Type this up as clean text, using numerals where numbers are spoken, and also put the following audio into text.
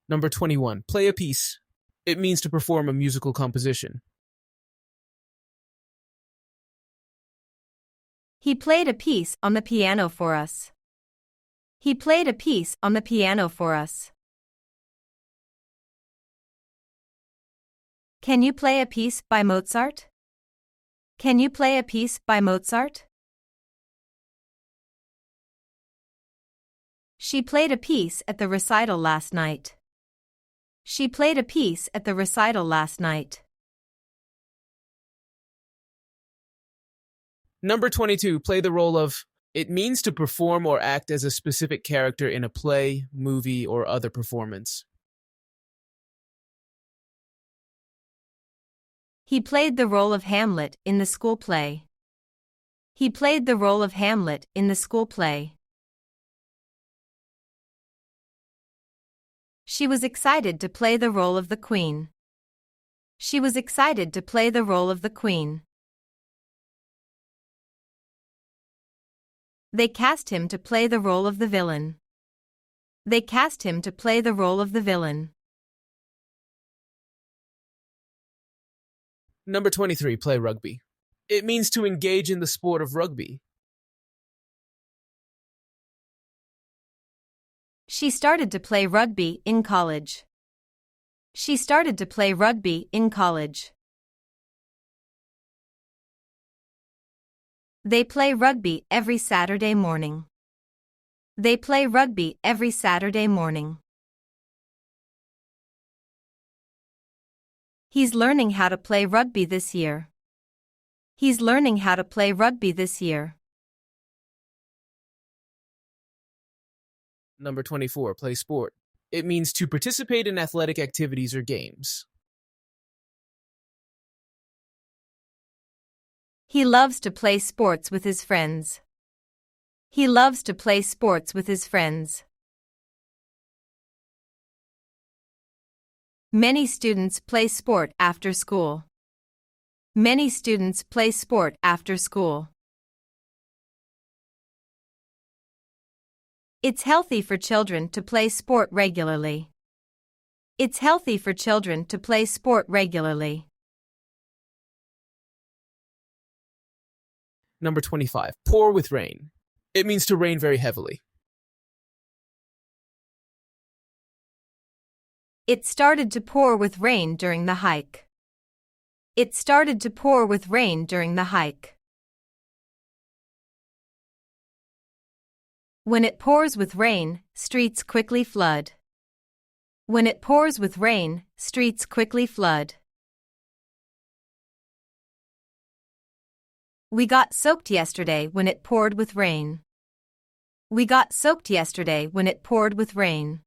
Number 21. Play a piece. It means to perform a musical composition. He played a piece on the piano for us. He played a piece on the piano for us. Can you play a piece by Mozart? Can you play a piece by Mozart? She played a piece at the recital last night. She played a piece at the recital last night. Number 22. Play the role of. It means to perform or act as a specific character in a play, movie, or other performance. He played the role of Hamlet in the school play. He played the role of Hamlet in the school play. She was excited to play the role of the Queen. She was excited to play the role of the Queen. They cast him to play the role of the villain. They cast him to play the role of the villain. Number 23. Play rugby. It means to engage in the sport of rugby. She started to play rugby in college. She started to play rugby in college. They play rugby every Saturday morning. They play rugby every Saturday morning. He's learning how to play rugby this year. He's learning how to play rugby this year. Number 24. Play sport. It means to participate in athletic activities or games. He loves to play sports with his friends. He loves to play sports with his friends. Many students play sport after school. Many students play sport after school. It's healthy for children to play sport regularly. It's healthy for children to play sport regularly. Number 25. Pour with rain. It means to rain very heavily. It started to pour with rain during the hike. It started to pour with rain during the hike. When it pours with rain, streets quickly flood. When it pours with rain, streets quickly flood. We got soaked yesterday when it poured with rain. We got soaked yesterday when it poured with rain.